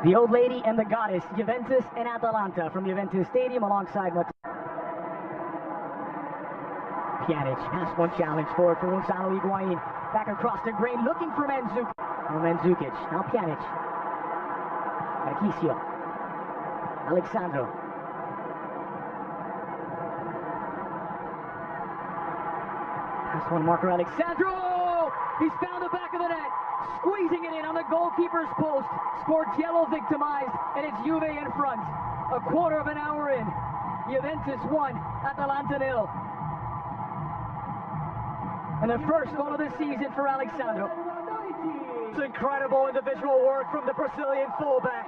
The old lady and the goddess, Juventus and Atalanta from Juventus Stadium alongside Pjanic. Pass one challenge forward for Gonzalo Higuain. Back across the grain looking for Mandzukic. Mandzukic. Now Pjanic. Marchisio. Alexandro. Pass one marker Alexandro! He's found the back of the net. Squeezing it in on the goalkeeper's post. Sportiello victimized, and it's Juve in front. A quarter of an hour in. Juventus 1, Atalanta 0. And the first goal of the season for Alexandro. It's incredible individual work from the Brazilian fullback.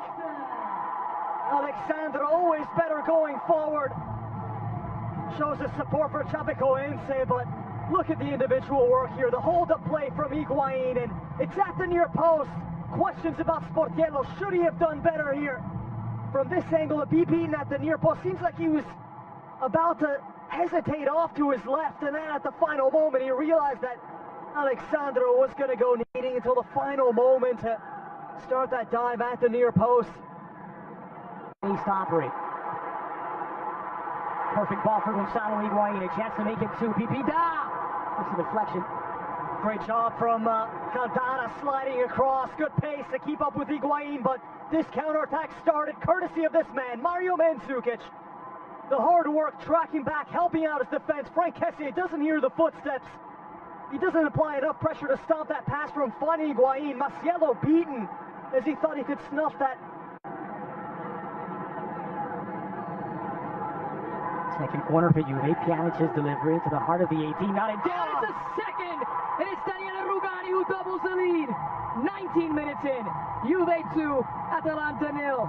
Alexandro always better going forward. Shows his support for 𝐇𝐢𝐠𝐡𝐥𝐢𝐠𝐡𝐭𝐬 but look at the individual work here. The hold-up play from Higuain, and it's at the near post. Questions about Sportiello. Should he have done better here? From this angle, to be beaten at the near post. Seems like he was about to hesitate off to his left, and then at the final moment, he realized that Alexandro was going to go needing until the final moment to start that dive at the near post. Needs to operate. Perfect ball for Gonzalo Higuain. A chance to make it 2. Pipita! It's a deflection. Great job from Caldara sliding across. Good pace to keep up with Higuain, but this counterattack started courtesy of this man, Mario Mandzukic. The hard work, tracking back, helping out his defense. Frank Kessie doesn't hear the footsteps. He doesn't apply enough pressure to stop that pass from Fanny Higuain. Marcelo beaten as he thought he could snuff that. Second corner for Juve. Pjanic's delivery to the heart of the 18. Not in down. It's a second. And it's Daniele Rugani who doubles the lead. 19 minutes in. Juve 2, Atalanta 0.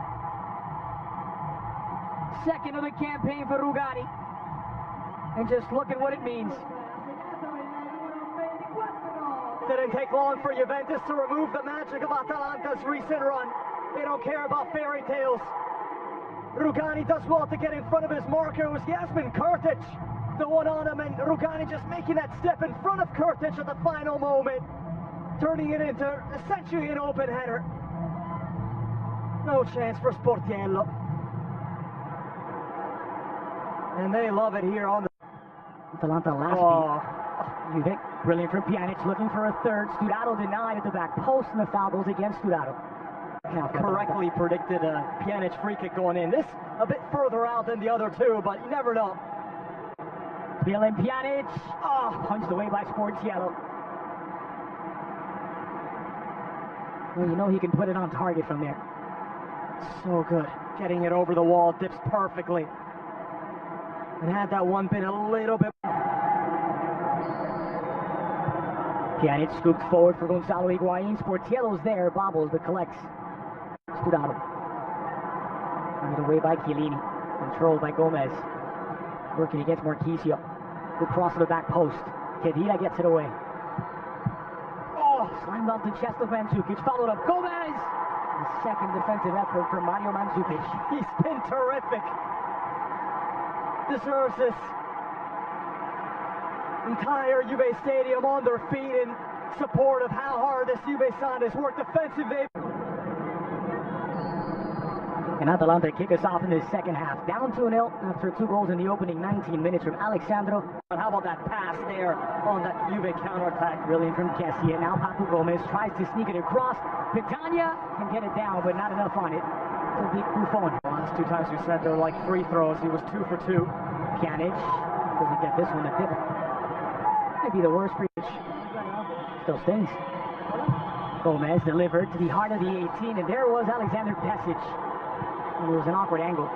Second of the campaign for Rugani. And just look at what it means. Didn't take long for Juventus to remove the magic of Atalanta's recent run. They don't care about fairy tales. Rugani does well to get in front of his marker. It was Jasmin Kurtic, the one on him, and Rugani just making that step in front of Kurtic at the final moment, turning it into essentially an open header. No chance for Sportiello. And they love it here on the... Atalanta last beat. Juve, brilliant from Pjanic, looking for a third. Sturaro denied at the back post, and the foul goes against Sturaro. Correctly predicted a Pjanic free kick going in. This a bit further out than the other two, but you never know. Milan Pjanic, punched away by Sportiello. Well, you know he can put it on target from there. So good. Getting it over the wall, dips perfectly. And had that one been a little bit... Pjanic scoops forward for Gonzalo Higuain. Sportiello's there, bobbles, but collects. Sturaro. Moved away by Chiellini. Controlled by Gomez. Working against Marchisio. Good cross to the back post. 𝐇𝐢𝐠𝐡𝐥𝐢𝐠𝐡𝐭𝐬 slammed off the chest of Mandzukic. Followed up Gomez. The second defensive effort from Mario Mandzukic. He's been terrific. Deserves this. Entire Juve Stadium on their feet in support of how hard this Juve side has worked defensively. And Atalanta kick us off in the second half. Down 2-0 after 2 goals in the opening 19 minutes from Alexandro. But how about that pass there on that Juve counterattack? Brilliant from Kessie. Now Papu Gomez tries to sneak it across. Pitania can get it down, but not enough on it to beat Buffon. The last 2 times we said they were like free throws. He was 2 for 2. Pjanic doesn't get this one to dip. Might be the worst free pitch. Still stings. Gomez delivered to the heart of the 18, and there was Alexander Pesic. It was an awkward angle.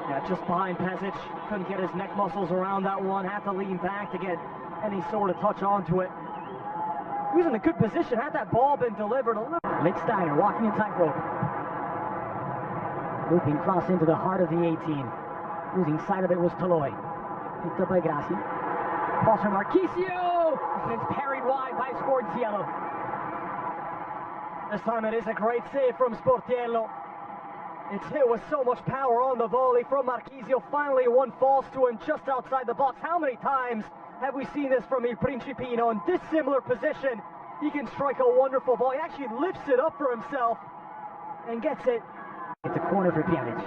Yeah, just behind Pesic. Couldn't get his neck muscles around that one. Had to lean back to get any sort of touch onto it. He was in a good position. Had that ball been delivered a little... Lichtsteiner walking a tightrope. Looping cross into the heart of the 18. Losing sight of it was Toloi. Picked up by Grassi. Pass from Marchisio! And it's parried wide by Sportiello. This time it is a great save from Sportiello. It's hit with so much power on the volley from Marchisio. Finally, one falls to him just outside the box. How many times have we seen this from Il Principino? In this similar position, he can strike a wonderful ball. He actually lifts it up for himself. and gets it. It's a corner for 𝐇𝐢𝐠𝐡𝐥𝐢𝐠𝐡𝐭𝐬 Dec.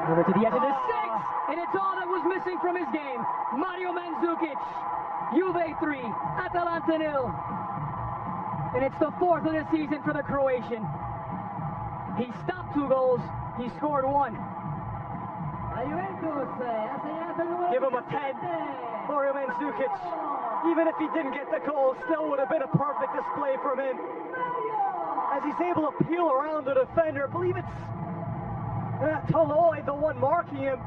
Over to the edge of the six, and it's all that was missing from his game. Mario Mandzukic, Juve 3, Atalanta 0. And it's the fourth of the season for the Croatian. He stopped 2 goals, he scored 1. Give him a 10. Mario Mandzukic, even if he didn't get the goal, still would have been a perfect display from him. As he's able to peel around the defender, I believe it's 𝐇𝐢𝐠𝐡𝐥𝐢𝐠𝐡𝐭𝐬, the one marking him.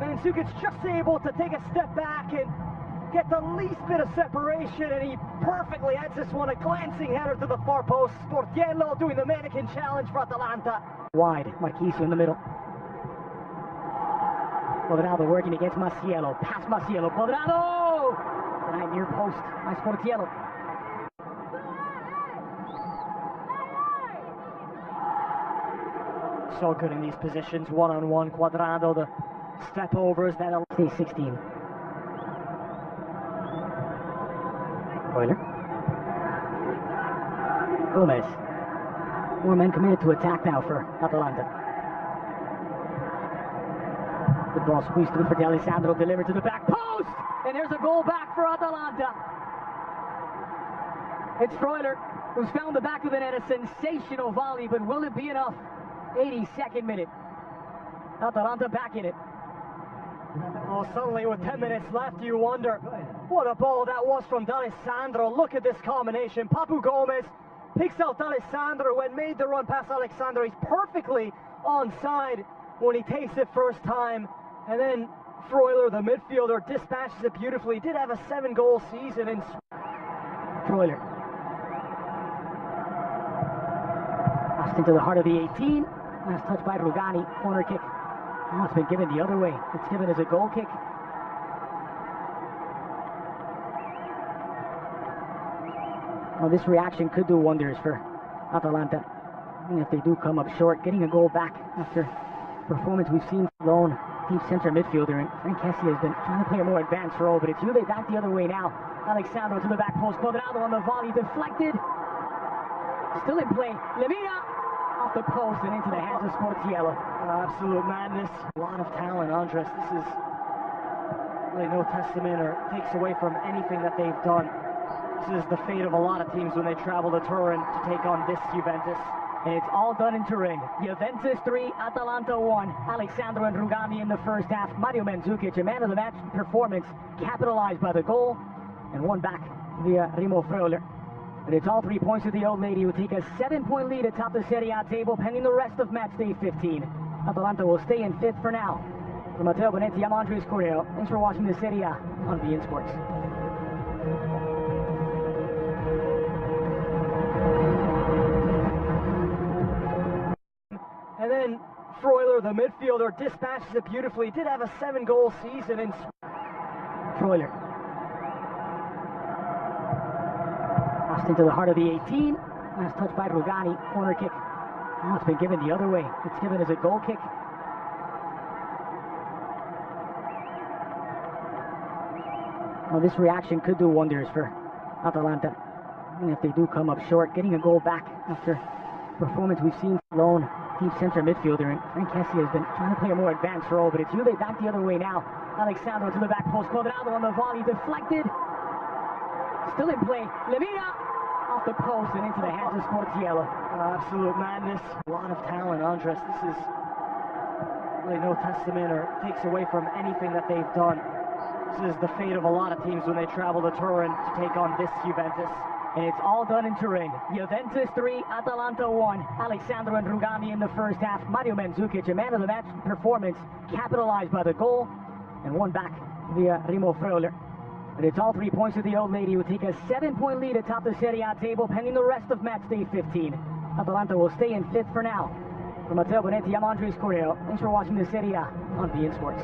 Mandzukic just able to take a step back and get the least bit of separation, and he perfectly ends this one. A glancing header to the far post. Sportiello doing the mannequin challenge for Atalanta. Wide, Marquisio in the middle. Cuadrado working against Maciello. Pass Maciello. Cuadrado! Right near post by Sportiello. So good in these positions. One-on-one. Cuadrado, the step overs. That stay 16. Euler. Gomez. More men committed to attack now for Atalanta. The ball squeezed through for 𝐇𝐢𝐠𝐡𝐥𝐢𝐠, delivered to the back post, and there's a goal back for Atalanta. It's Freuler who's found the back of the net, a sensational volley, but will it be enough? 82nd minute. Atalanta back in it. Oh, suddenly with 10 minutes left, you wonder what a ball that was from 𝐷'Alessandro. Look at this combination. Papu Gomez picks out 𝐷'Alessandro and made the run past Alexandro. He's perfectly onside when he takes it first time. And then Freuler, the midfielder, dispatches it beautifully. He did have a 7-goal season in Freuler. Passed into the heart of the 18. Last touch by Rugani. Corner kick. Oh, it's been given the other way. It's given as a goal kick. Well, this reaction could do wonders for Atalanta. Even if they do come up short, getting a goal back after performance we've seen alone. Deep center midfielder, and Frank 𝐸ssi has been trying to play a more advanced role, but it's Juve back the other way now. Alexandro to the back post. Cuadrado on the volley, deflected. Still in play. Lemina off the post and into the hands of Sportiello. absolute madness. A lot of talent, Andres. This is really no testament or takes away from anything that they've done. This is the fate of a lot of teams when they travel to Turin to take on this Juventus. And it's all done in Turin. Juventus 3, Atalanta 1. Alexandro and Rugani in the first half. Mario Mandzukic, a man of the match performance, capitalized by the goal and won back via Remo Freuler. But it's all 3 points to the old lady who take a 7-point lead atop the Serie A table pending the rest of match day 15. Atalanta will stay in 5th for now. For Matteo Bonetti, I'm Andres Correo. Thanks for watching the Serie A on beIN Sports. And then Freuler, the midfielder, dispatches it beautifully. He did have a 7-goal season in Freuler. Passed into the heart of the 18. Last touch by Rugani. Corner kick. Oh, it's been given the other way. It's given as a goal kick. Well, this reaction could do wonders for Atalanta. Even if they do come up short, getting a goal back after performance we've seen alone. Deep center midfielder, and Frank 𝐸ssi has been trying to play a more advanced role, but it's Juve back the other way now. Alexandro to the back post. Cuadrado on the volley, deflected. Still in play. Lemina off the post and into the hands of Sportiello. Absolute madness. A lot of talent, Andres. This is really no testament or takes away from anything that they've done. This is the fate of a lot of teams when they travel to Turin to take on this Juventus. And it's all done in Turin. Juventus 3, Atalanta 1. Alexandro and Rugani in the first half. Mario Mandzukic, a man of the match performance, capitalized by the goal and won back via Remo Freuler. But it's all 3 points to the old lady who take a 7-point lead atop the Serie A table pending the rest of match day 15. Atalanta will stay in 5th for now. For Matteo Bonetti, I'm Andres Correo. Thanks for watching the Serie A on beIN Sports.